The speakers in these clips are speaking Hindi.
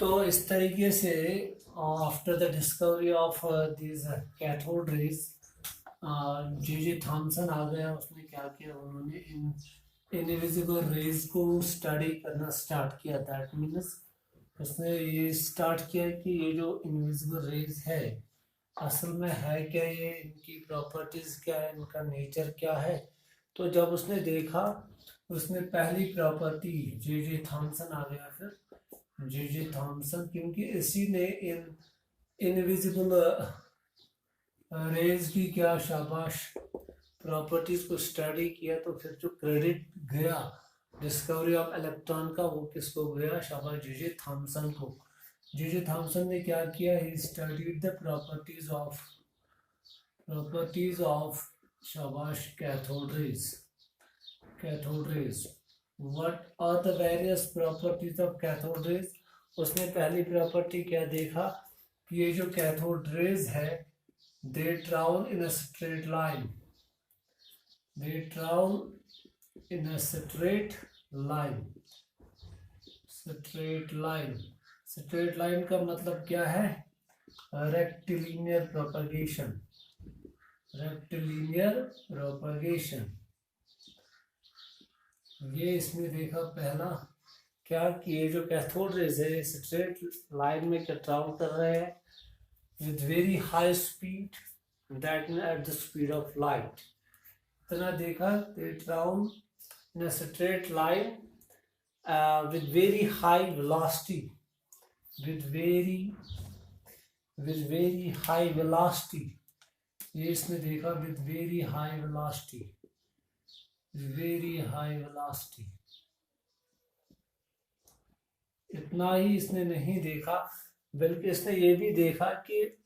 तो इस तरीके से after the discovery of this cathode rays J Thomson आ गया। उसने क्या किया, उन्होंने इन इनविजिबल रेज को स्टडी करना स्टार्ट किया। दैट मीन्स उसने ये स्टार्ट किया कि ये जो इनविजिबल रेज है असल में है क्या, ये इनकी प्रॉपर्टीज क्या है, इनका नेचर क्या है। तो जब उसने देखा, उसने पहली प्रॉपर्टी जे थॉमसन आ गया फिर जे थॉमसन, क्योंकि इसी ने इन इनविजिबल रेज की क्या शाबाश प्रॉपर्टीज को स्टडी किया। तो फिर जो क्रेडिट गया डिस्कवरी ऑफ इलेक्ट्रॉन का, वो किसको गया, शाबाश जे थॉमसन को। जे थॉमसन ने क्या किया, he studied the properties of शाबाश cathode rays. What are the various properties of cathode rays. उसने पहली प्रॉपर्टी क्या देखा कि ये जो कैथोड रेज है, दे travel in a straight line, they travel in a straight line का मतलब क्या है, रेक्टिलिनियर प्रोपगेशन। ये इसने देखा पहला क्या कि ये जो कैथोड रेज है स्ट्रेट लाइन में क्या ट्रैवल कर रहे हैं with very high speed, that mean at the speed of light. इतना देखा, दे travel in a straight line with very high velocity, with very high velocity। ये इसने देखा with very high velocity। इतना ही इसने नहीं देखा, बल्कि इसने ये भी देखा कि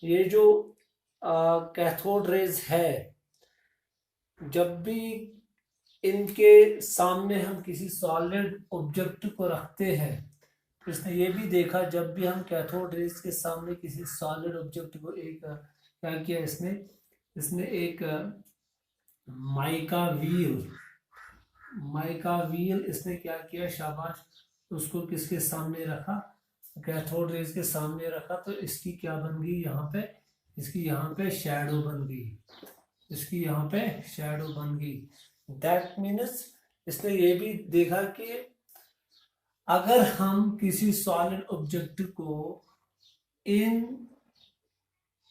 ये जो कैथोड रेज है, जब भी इनके सामने हम किसी सॉलिड ऑब्जेक्ट को रखते हैं, तो इसने ये भी देखा जब भी हम कैथोड रेज के सामने किसी सॉलिड ऑब्जेक्ट को क्या किया इसने एक माइका व्हील इसने क्या किया, शाबाश, उसको किसके सामने रखा, कैथोड रेज के सामने रखा। तो इसकी क्या बन गई यहाँ पे, इसकी यहाँ पे शैडो बन गई। दैट मीन्स इसने ये भी देखा कि अगर हम किसी सॉलिड ऑब्जेक्ट को इन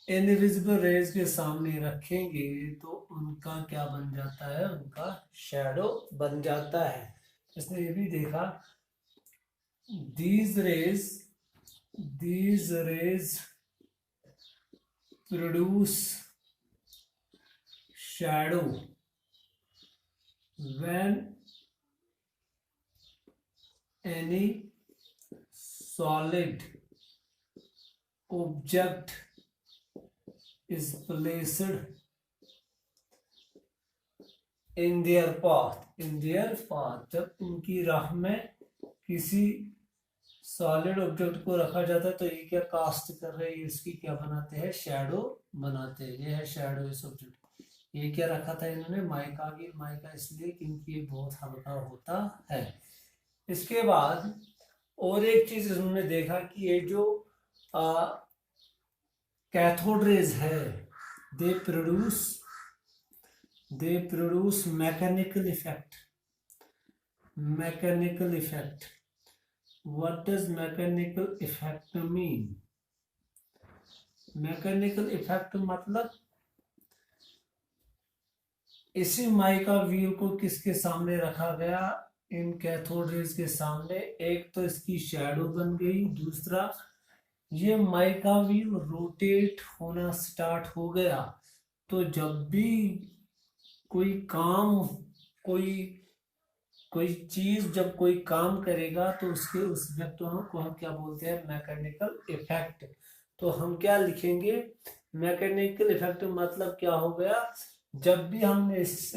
इनविजिबल रेज के सामने रखेंगे तो उनका क्या बन जाता है, उनका शैडो बन जाता है। इसने ये भी देखा these rays produce shadow when any solid object is placed in their path। जब इनकी राह में किसी सॉलिड ऑब्जेक्ट को रखा जाता है तो ये क्या कास्ट कर रहे हैं, इसकी क्या बनाते हैं, शैडो बनाते हैं। ये है शैडो इस ऑब्जेक्ट। ये क्या रखा था इन्होंने, माइका इसलिए क्योंकि ये बहुत हल्का होता है। इसके बाद और एक चीज इन्होंने देखा कि ये जो कैथोड रेज है, they produce mechanical effect. What does mechanical effect mean? Mechanical effect मतलब इसी माइका व्हील को किसके सामने रखा गया, इन कैथोड रेज के सामने। एक तो इसकी शैडो बन गई, दूसरा ये माइका व्हील रोटेट होना स्टार्ट हो गया। तो जब भी कोई चीज जब कोई काम करेगा तो उसके उस इफेक्ट को हम क्या बोलते हैं, मैकेनिकल इफेक्ट। तो हम क्या लिखेंगे, मैकेनिकल इफेक्ट मतलब क्या हो गया, जब भी हमने इस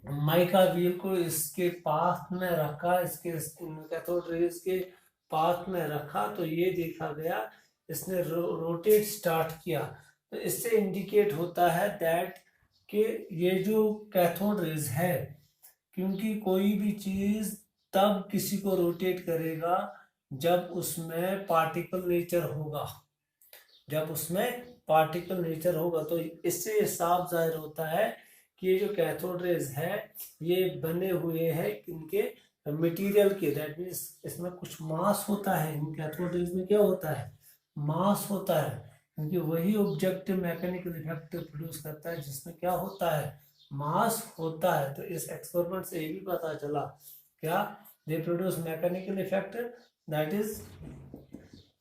माइका व्हील को इसके पाथ में रखा, इसके कैथोड रेज के पाथ में रखा, तो ये देखा गया इसने रोटेट स्टार्ट किया। तो इससे इंडिकेट होता है दैट कि ये जो कैथोड रेज है, क्योंकि कोई भी चीज तब किसी को रोटेट करेगा जब उसमें पार्टिकल नेचर होगा, जब उसमें पार्टिकल नेचर होगा। तो इससे साफ जाहिर होता है कि ये जो कैथोड रेज है ये बने हुए हैं इनके मटेरियल के, दैट मीन्स इसमें कुछ मास होता है। इन कैथोड रेज में क्या होता है, मास होता है, क्योंकि वही ऑब्जेक्टिव मैकेनिकल इफेक्ट प्रोड्यूस करता है जिसमें क्या होता है, मास होता है। तो इस एक्सपेरिमेंट से ये भी पता चला, क्या, they produce mechanical effect, that is,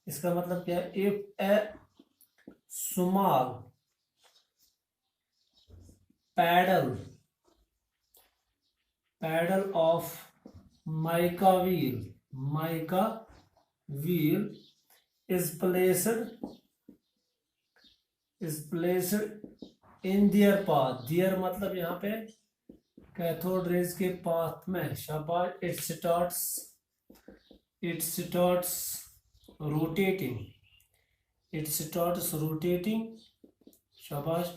इसका मतलब क्या है, if A small paddle of mica wheel is placed in their path। their मतलब यहाँ पे कैथोड रेज के पाथ में, शाबाश, it starts rotating, शाबाश,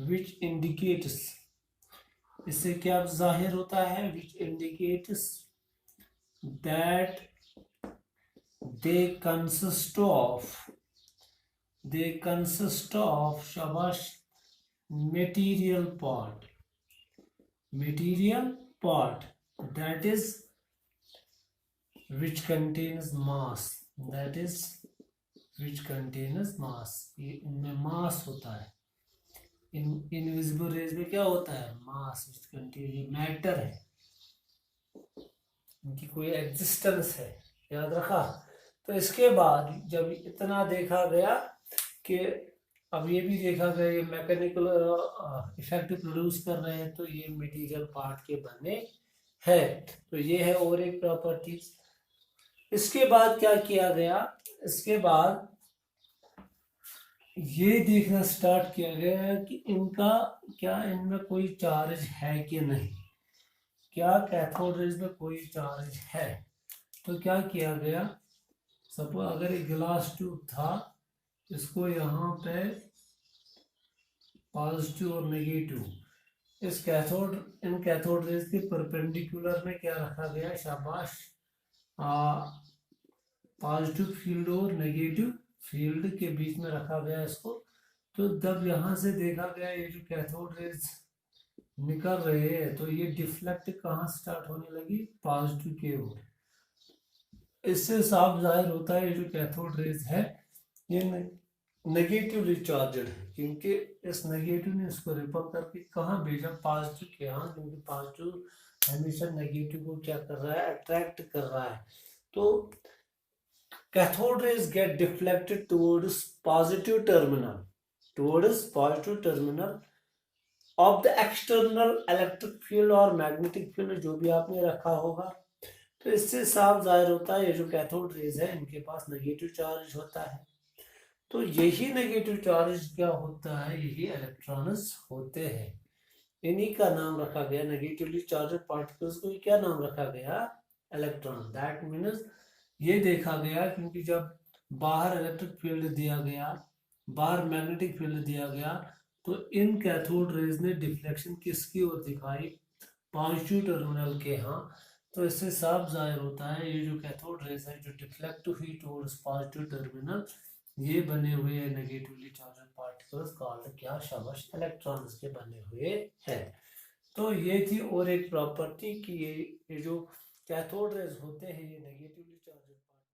which indicates, इससे क्या जाहिर होता है, which indicates that they consist of शाबाश material part, that is which contains mass, ये इनमें मास होता है। इनविजिबल रेज में क्या होता है, मास, विच कंटेन मैटर है, इनकी कोई एग्जिस्टेंस है, याद रखा। तो इसके बाद जब इतना देखा गया कि अब ये भी देखा गया ये मैकेनिकल इफेक्ट प्रोड्यूस कर रहे हैं, तो ये मटेरियल पार्ट के बने हैं। तो ये है और एक प्रॉपर्टीज। इसके बाद क्या किया गया, इसके बाद ये देखना स्टार्ट किया गया कि इनका क्या, इनमें कोई चार्ज है कि नहीं, क्या कैथोड रेज में कोई चार्ज है। तो क्या किया गया, सपोज अगर एक गिलास ट्यूब था, इसको यहाँ पे पॉजिटिव और नेगेटिव, इस इन कैथोड रेज के परपेंडिकुलर में क्या रखा गया, शाबाश, पॉजिटिव फील्ड और नेगेटिव फील्ड के बीच में रखा गया इसको। तो जब यहाँ से देखा गया ये जो कैथोड रेज निकल रहे हैं, तो ये डिफ्लेक्ट कहाँ स्टार्ट होने लगी, पॉजिटिव की ओर। इससे साफ जाहिर होता है ये जो कैथोड रेज है ये नेगेटिवली चार्जड है, क्योंकि इस नेगेटिव ने इसको रिपल करके कहाँ भेजा, पॉजिटिव के यहाँ, क्योंकि पॉजिटिव हमेशा नेगेटिव को क्या कर रहा है, अट्रैक्ट कर रहा है। तो cathode rays get deflected towards positive terminal of the external electric field और magnetic field, जो भी आपने रखा होगा। तो इससे साफ जाहिर होता है ये जो कैथोड रेज है इनके पास नेगेटिव चार्ज होता है। तो यही नेगेटिव चार्ज क्या होता है, यही इलेक्ट्रॉन्स होते हैं। इन्हीं का नाम रखा गया, नेगेटिवली चार्ज पार्टिकल्स को क्या नाम रखा गया, इलेक्ट्रॉन। दैट मीन्स ये देखा गया, क्योंकि जब बाहर इलेक्ट्रिक फील्ड दिया गया, बाहर मैग्नेटिक फील्ड दिया गया, तो इन कैथोड रेज ने डिफ्लेक्शन किसकी ओर दिखाई, पॉजिटिव टर्मिनल के यहाँ। तो इससे साफ जाहिर होता है ये जो कैथोड रेज है जो डिफ्लेक्ट हुई टुवर्ड्स पॉजिटिव टर्मिनल, ये बने हुए नेगेटिवली चार्जड पार्टिकल्स कॉल्ड क्या, शाबाश, इलेक्ट्रॉन्स के बने हुए हैं। तो ये थी और एक प्रॉपर्टी कि ये जो कैथोड रेज होते हैं ये नेगेटिवली